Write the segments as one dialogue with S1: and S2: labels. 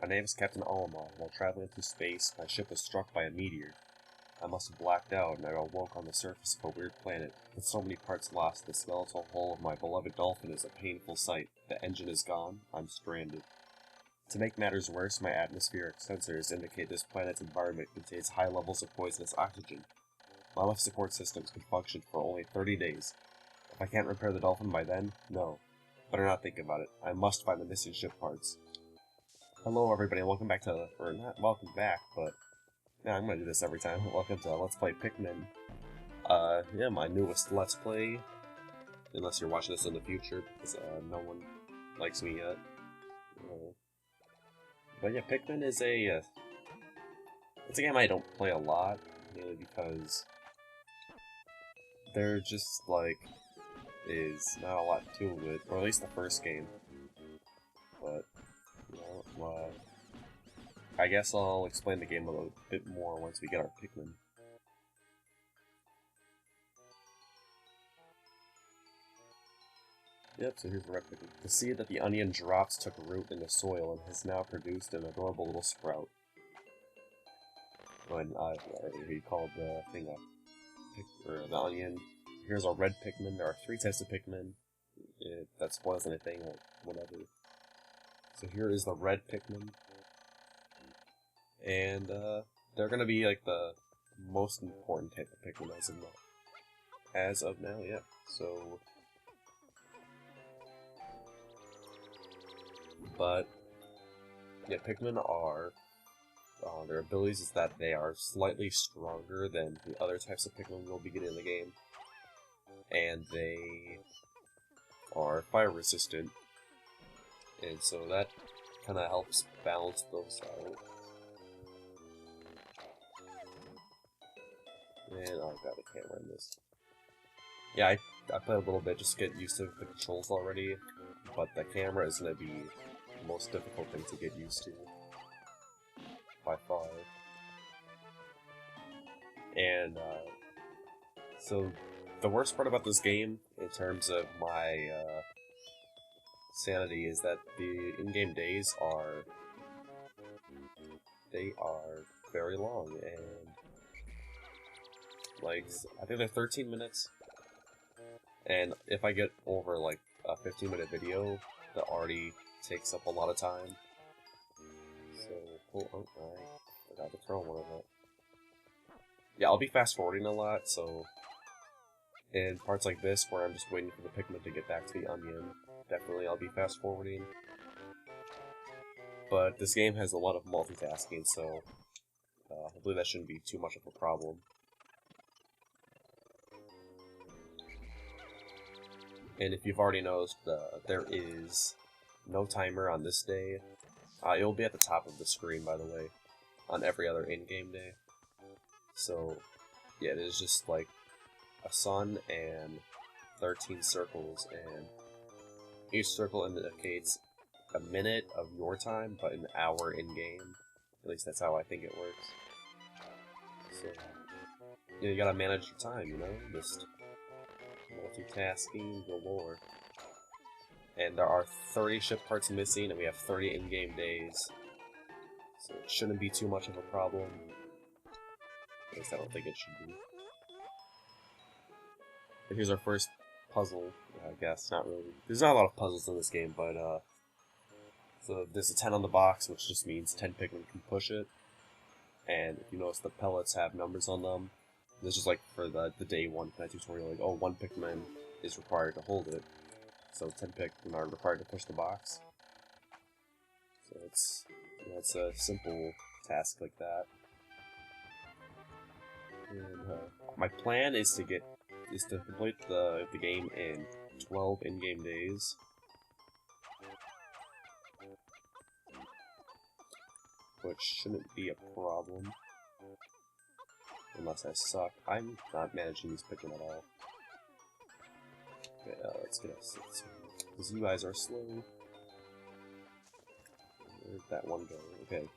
S1: My name is Captain Olimar. While traveling through space, my ship was struck by a meteor. I must have blacked out, and I awoke on the surface of a weird planet. With so many parts lost, the skeletal hull of my beloved dolphin is a painful sight. The engine is gone. I'm stranded. To make matters worse, my atmospheric sensors indicate this planet's environment contains high levels of poisonous oxygen. My life support systems can function for only 30 days. If I can't repair the dolphin by then, no. Better not think about it. I must find the missing ship parts. Hello everybody, and welcome back to, or not welcome back, but yeah, I'm gonna do this every time. Welcome to Let's Play Pikmin. Yeah, my newest Let's Play. Unless you're watching this in the future, because no one likes me yet. But yeah, Pikmin is it's a game I don't play a lot, mainly because there just, like, is not a lot to it, or at least the first game. But, you know, I guess I'll explain the game a little bit more once we get our Pikmin. Yep, so here's the red Pikmin. The seed that the onion drops took root in the soil and has now produced an adorable little sprout. When he called the thing the onion. Here's our red Pikmin. There are 3 types of Pikmin. If that spoils anything, or whatever. So here is the red Pikmin. And they're gonna be like the most important type of Pikmin as of now, yeah. So, but yeah, Pikmin are their abilities is that they are slightly stronger than the other types of Pikmin we'll be getting in the game, and they are fire resistant, and so that kind of helps balance those out. And oh god, I can't run this. Yeah, I played a little bit just to get used to the controls already, but the camera is going to be the most difficult thing to get used to, by far. And so the worst part about this game, in terms of my sanity, is that the in-game days are very long, and like, I think they're 13 minutes, and if I get over like a 15-minute video, that already takes up a lot of time. So, oh, I forgot to throw one of that. Yeah, I'll be fast-forwarding a lot, so in parts like this, where I'm just waiting for the Pikmin to get back to the onion, definitely I'll be fast-forwarding. But this game has a lot of multitasking, so hopefully that shouldn't be too much of a problem. And if you've already noticed, there is no timer on this day. It will be at the top of the screen, by the way, on every other in-game day. So, yeah, it is just like a sun and 13 circles, and each circle indicates a minute of your time, but an hour in-game. At least that's how I think it works. So, you know, you gotta manage your time, you know? Just multitasking galore. And there are 30 ship parts missing, and we have 30 in-game days. So it shouldn't be too much of a problem. At least I don't think it should be. But here's our first puzzle, I guess. Not really. There's not a lot of puzzles in this game, but so there's a 10 on the box, which just means 10 Pikmin can push it. And if you notice, the pellets have numbers on them. This is just like for the day 1 kind of tutorial, like, oh, 1 Pikmin is required to hold it. So 10 Pikmin are required to push the box. So it's, you know, it's a simple task like that. And my plan is to complete the game in 12 in-game days. Which shouldn't be a problem. Unless I suck. I'm not managing these Pikmin at all. Okay, let's get us. Because you guys are slow. Where'd that one go? Okay.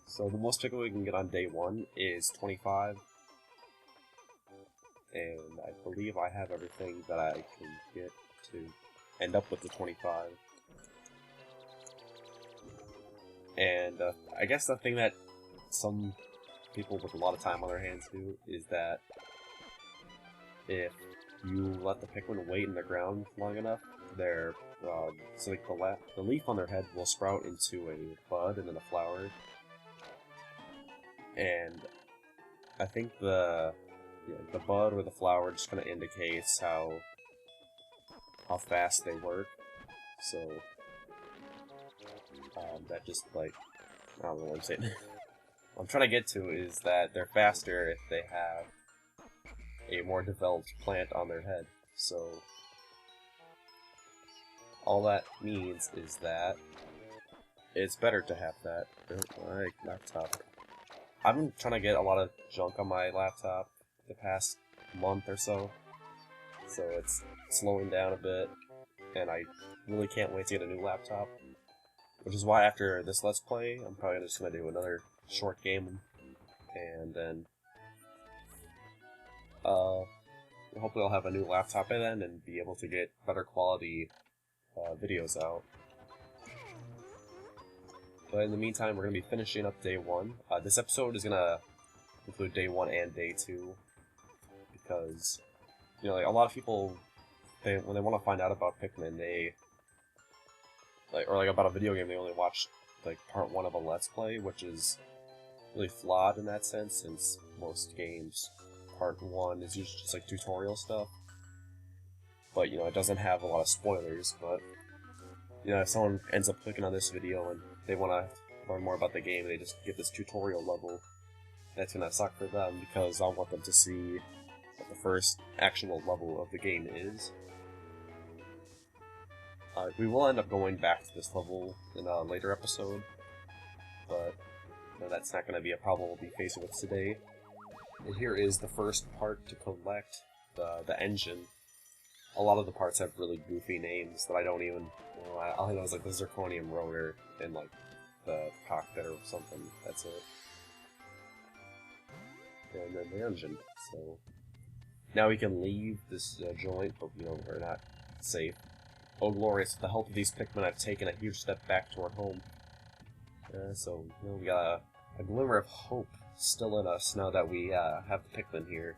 S1: So the most Pikmin we can get on day 1 is 25. And I believe I have everything that I can get to end up with the 25. And I guess the thing that some people with a lot of time on their hands do is that if you let the Pikmin wait in the ground long enough, their so like the leaf on their head will sprout into a bud and then a flower. And I think the bud or the flower just kind of indicates how fast they work. So that just like, I don't know what I'm saying. What I'm trying to get to is that they're faster if they have a more developed plant on their head. So all that means is that it's better to have that. My laptop. I've been trying to get a lot of junk on my laptop the past month or so. So it's slowing down a bit, and I really can't wait to get a new laptop. Which is why after this Let's Play, I'm probably just going to do another short game, and then hopefully I'll have a new laptop by then and be able to get better quality videos out. But in the meantime, we're going to be finishing up Day 1. This episode is going to include Day 1 and Day 2, because, you know, like, a lot of people, when they want to find out about Pikmin, or about a video game, they only watch like part 1 of a Let's Play, which is really flawed in that sense, since most games, part 1 is usually just like tutorial stuff. But, you know, it doesn't have a lot of spoilers, but, you know, if someone ends up clicking on this video and they want to learn more about the game and they just get this tutorial level, that's gonna suck for them, because I want them to see what the first actual level of the game is. We will end up going back to this level in a later episode, but you know, that's not going to be a problem we'll be facing with today. And here is the first part to collect, the engine. A lot of the parts have really goofy names that I don't even, you know, all I know is like the zirconium rotor and like the cockpit or something. That's it. And then the engine. So now we can leave this joint, but you know, we're not safe. Oh glorious, with the help of these Pikmin, I've taken a huge step back toward home. So, you know, we got a glimmer of hope still in us now that we have the Pikmin here.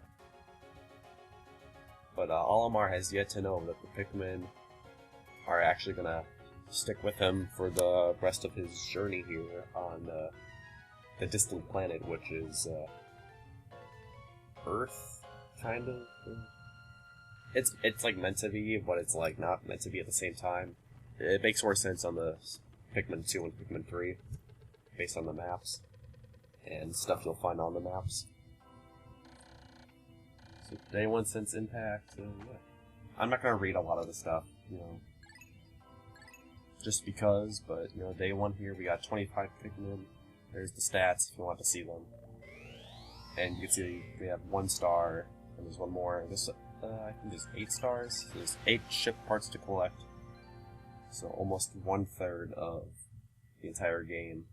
S1: But Olimar has yet to know that the Pikmin are actually gonna stick with him for the rest of his journey here on the distant planet, which is Earth, kind of. It's like meant to be, but it's like not meant to be at the same time. It makes more sense on the Pikmin 2 and Pikmin 3, based on the maps and stuff you'll find on the maps. So Day 1 since Impact, yeah. I'm not gonna read a lot of the stuff, you know, just because. But you know, Day 1 here we got 25 Pikmin. There's the stats if you want to see them, and you can see we have 1 star, and there's one more. This. I think there's 8 stars. There's 8 ship parts to collect. So almost 1/3 of the entire game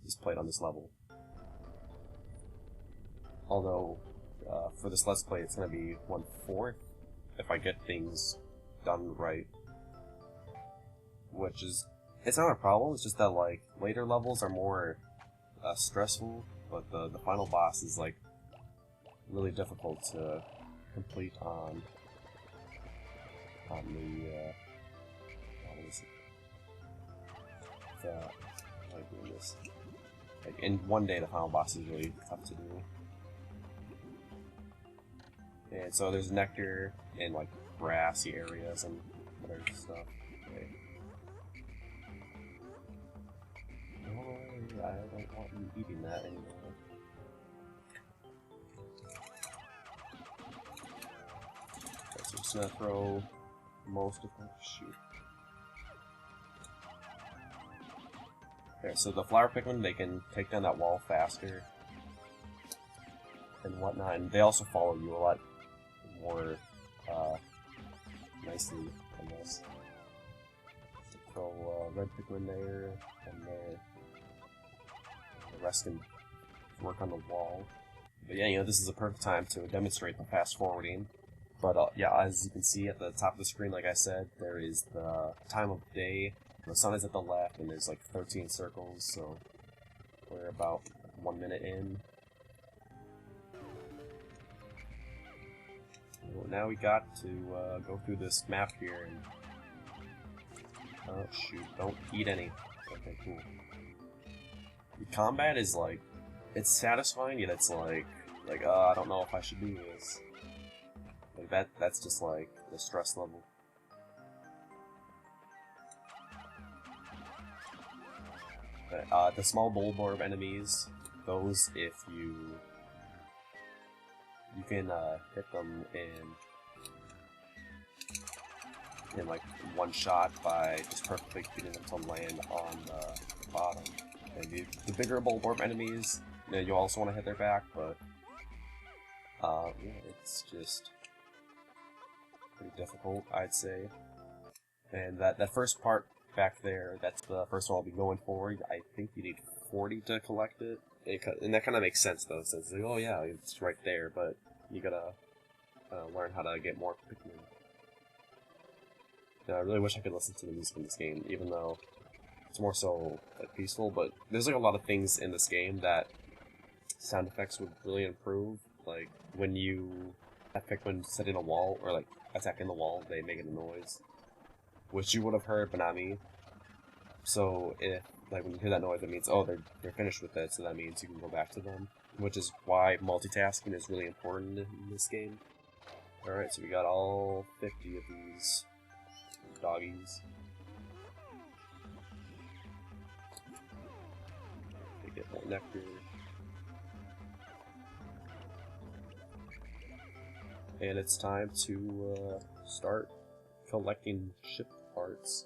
S1: is played on this level. Although, for this Let's Play, it's going to be 1/4 if I get things done right. Which is, it's not a problem, it's just that, like, later levels are more stressful, but the final boss is, like, really difficult to complete on the what is it? Like doing this. Like in one day, the final boss is really tough to do. And so there's nectar in like grassy areas and other stuff. Okay. Oh, I don't want you eating that anymore. So I'm just gonna throw most of them. Shoot. Okay, so the flower Pikmin, they can take down that wall faster and whatnot, and they also follow you a lot more nicely, I guess. So throw red Pikmin there, and there. The rest can work on the wall. But yeah, you know, this is a perfect time to demonstrate the fast forwarding. But yeah, as you can see at the top of the screen, like I said, there is the time of day The sun is at the left, and there's like 13 circles, so we're about 1 minute in. Well, now we got to go through this map here, and oh shoot, don't eat any. Okay, cool. The combat is like, it's satisfying, yet it's like, I don't know if I should do this. Like that's just like the stress level. But, the small bulborb enemies, those if you can hit them in like one shot by just perfectly getting them to land on the bottom. And the bigger bulborb enemies, you know, you also want to hit their back, but yeah, it's just pretty difficult, I'd say. And that first part back there, that's the first one I'll be going for. I think you need 40 to collect it. And that kind of makes sense, though, since, like, oh yeah, it's right there, but you gotta learn how to get more Pikmin. Yeah, I really wish I could listen to the music in this game, even though it's more so like peaceful, but there's like a lot of things in this game that sound effects would really improve. Like when you have Pikmin setting a wall, or like attacking the wall, they make a noise, which you would have heard, but not me. So if like when you hear that noise, it means, oh, they're finished with it, so that means you can go back to them, which is why multitasking is really important in this game. Alright, so we got all 50 of these doggies. They get more nectar. And it's time to start collecting ship parts.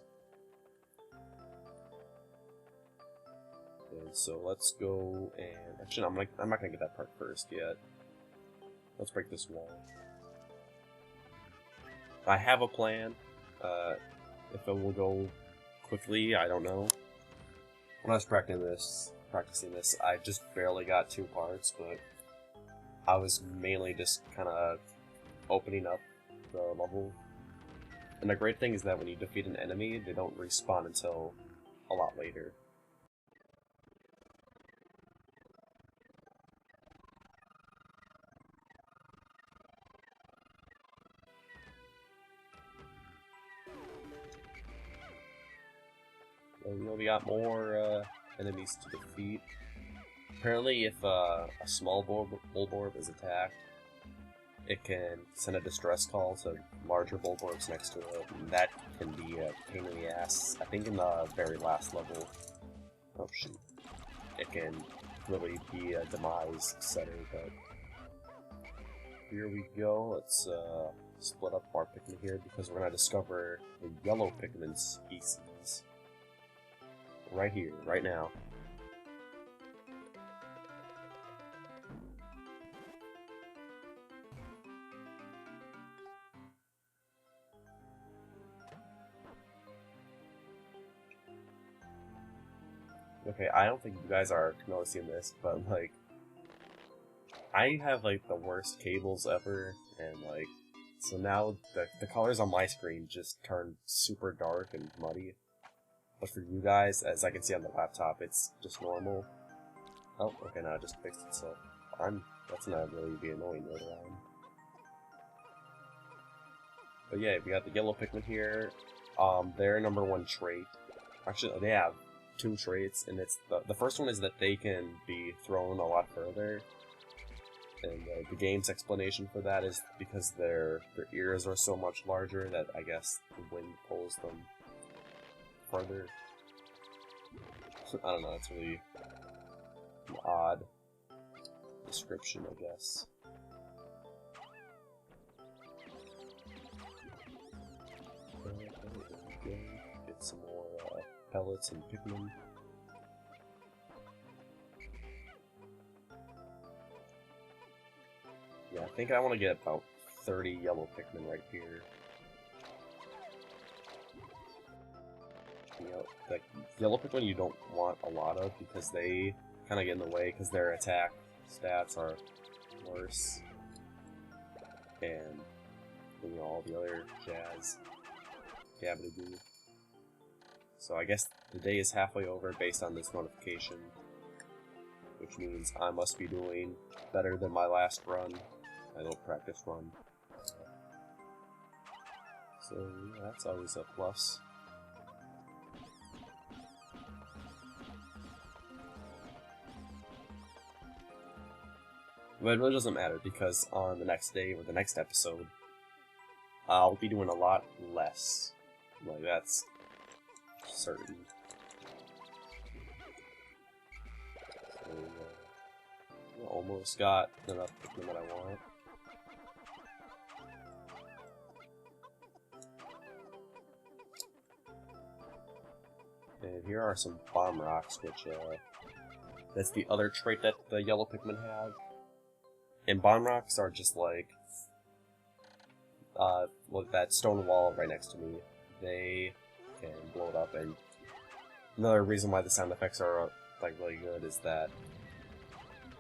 S1: And so let's go and actually I'm not gonna get that part first yet. Let's break this wall. I have a plan. If it will go quickly, I don't know. When I was practicing this, I just barely got 2 parts, but I was mainly just kind of opening up the level. And the great thing is that when you defeat an enemy, they don't respawn until a lot later. You know, we got more enemies to defeat. Apparently, if a small bulborb is attacked, it can send a distress call to larger bulborbs next to it, and that can be a pain in the ass. I think in the very last level, oh shoot, it can really be a demise setter, but here we go. Let's split up our Pikmin here, because we're going to discover the yellow Pikmin species. Right here, right now. Okay, I don't think you guys are noticing this, but like, I have like the worst cables ever, and like, so now the colors on my screen just turn super dark and muddy. But for you guys, as I can see on the laptop, it's just normal. Oh, okay, now it just fixed itself. That's not really be annoying later on. But yeah, we got the yellow Pikmin here. Their #1 trait. Actually, they have 2 traits, and it's the first one is that they can be thrown a lot further. And the game's explanation for that is because their ears are so much larger that I guess the wind pulls them further. I don't know, it's really an odd description, I guess. Get some more pellets and Pikmin. Yeah, I think I want to get about 30 yellow Pikmin right here. You know, like, yellow Pikmin you don't want a lot of, because they kind of get in the way, because their attack stats are worse. And, you know, all the other jazz. Gabbity-goo. So I guess the day is halfway over based on this notification, which means I must be doing better than my last run, my little practice run. So yeah, that's always a plus. But it really doesn't matter because on the next day or the next episode, I'll be doing a lot less. Like, that's certain. So, almost got enough Pikmin that I want. And here are some bomb rocks, which, that's the other trait that the yellow Pikmin have. And bomb rocks are just like, look, that stone wall right next to me. They can blow it up, and another reason why the sound effects are, like, really good is that,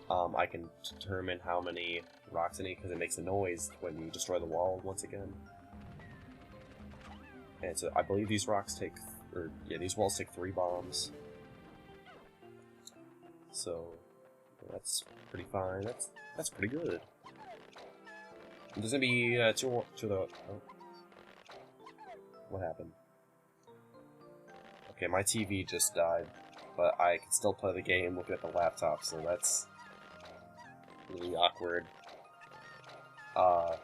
S1: I can determine how many rocks I need, because it makes a noise when you destroy the wall once again. And so I believe these rocks take, or yeah, these walls take 3 bombs. So that's pretty fine. That's pretty good. And there's gonna be two to the. Oh. What happened? Okay, my TV just died, but I can still play the game looking at the laptop, so that's really awkward. I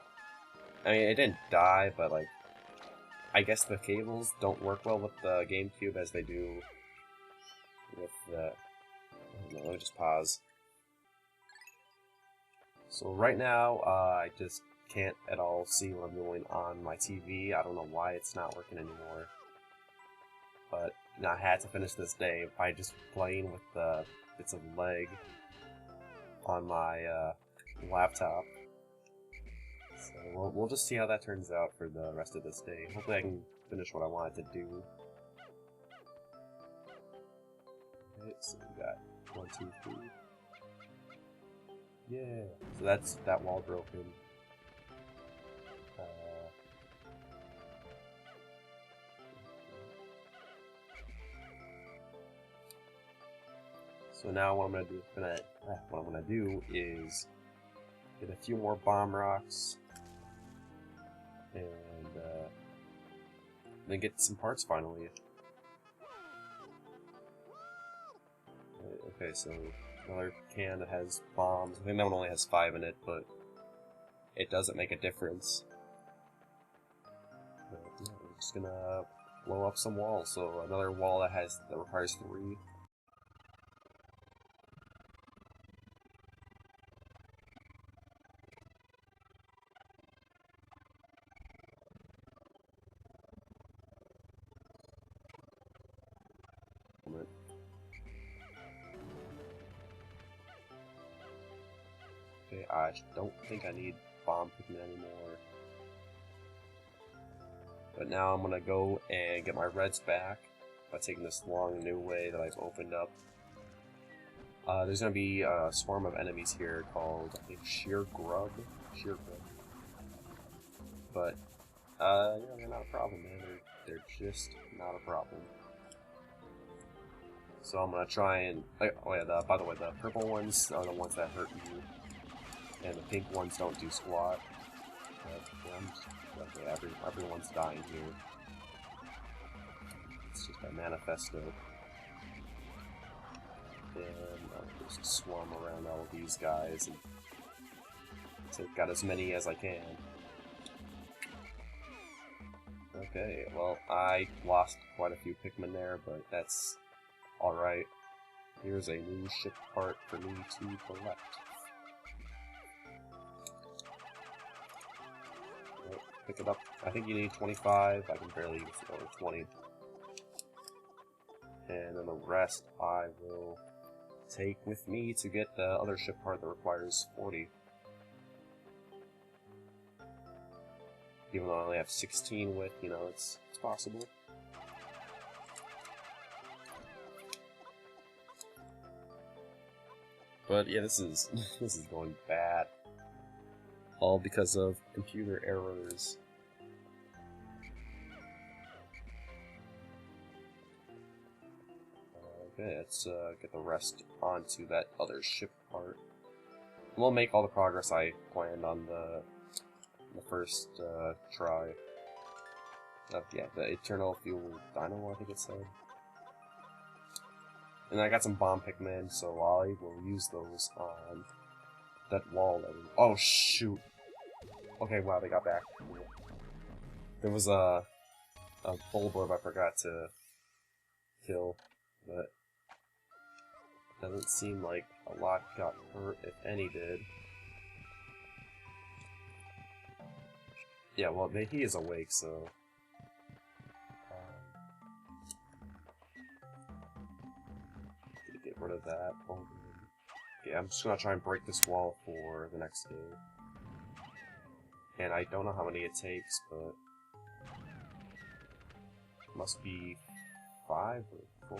S1: mean, it didn't die, but like, I guess the cables don't work well with the GameCube as they do with the... let me just pause. So right now, I just can't at all see what I'm doing on my TV. I don't know why it's not working anymore. But I had to finish this day by just playing with the bits of leg on my laptop. So we'll just see how that turns out for the rest of this day. Hopefully I can finish what I wanted to do. Okay, so we got 1, 2, 3. Yeah, so that's that wall broken. So now what I'm gonna do is get a few more bomb rocks and then get some parts finally. Okay, so another can that has bombs. I think that one only has 5 in it, but it doesn't make a difference. But, yeah, we're just gonna blow up some walls. So another wall that requires 3. Okay, I don't think I need bomb Pikmin anymore. But now I'm gonna go and get my reds back by taking this long new way that I've opened up. There's gonna be a swarm of enemies here called, I think, Sheer Grub. But, yeah, they're not a problem, man. They're just not a problem. So I'm gonna try and... oh yeah, by the way, the purple ones are the ones that hurt you. And the pink ones don't do squat. But, yeah, everyone's dying here. It's just a manifesto. And I'll just swarm around all of these guys and take out as many as I can. Okay, well, I lost quite a few Pikmin there, but that's alright. Here's a new ship part for me to collect. Pick it up. I think you need 25. I can barely get it over 20. And then the rest I will take with me to get the other ship part that requires 40. Even though I only have 16 with, you know, it's possible. But yeah, this is going bad. All because of computer errors. Okay, let's get the rest onto that other ship part. We'll make all the progress I planned on the first try. Yeah, the Eternal Fuel Dino, I think it said. And I got some bomb Pikmin, so I will use those on that wall that we... Oh, shoot! Okay, wow, they got back. There was a Bulborb I forgot to kill, but doesn't seem like a lot got hurt, if any did. Yeah, well, he is awake, so... get rid of that. Yeah, I'm just gonna try and break this wall for the next game. And I don't know how many it takes, but... must be 5 or 4.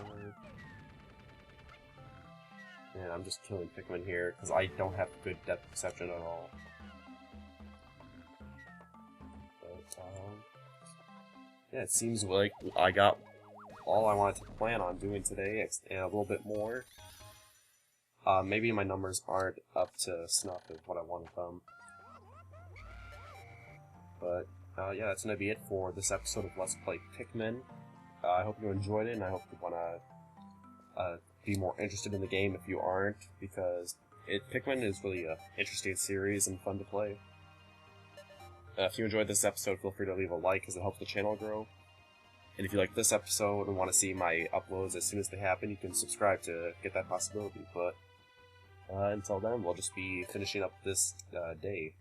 S1: And I'm just killing Pikmin here, because I don't have good depth perception at all. But, yeah, it seems like I got all I wanted to plan on doing today, and a little bit more. Maybe my numbers aren't up to snuff of what I wanted them. But, yeah, that's gonna be it for this episode of Let's Play Pikmin. I hope you enjoyed it, and I hope you wanna be more interested in the game if you aren't, because Pikmin is really an interesting series and fun to play. If you enjoyed this episode, feel free to leave a like, because it helps the channel grow. And if you like this episode and want to see my uploads as soon as they happen, you can subscribe to get that possibility. But until then, we'll just be finishing up this day.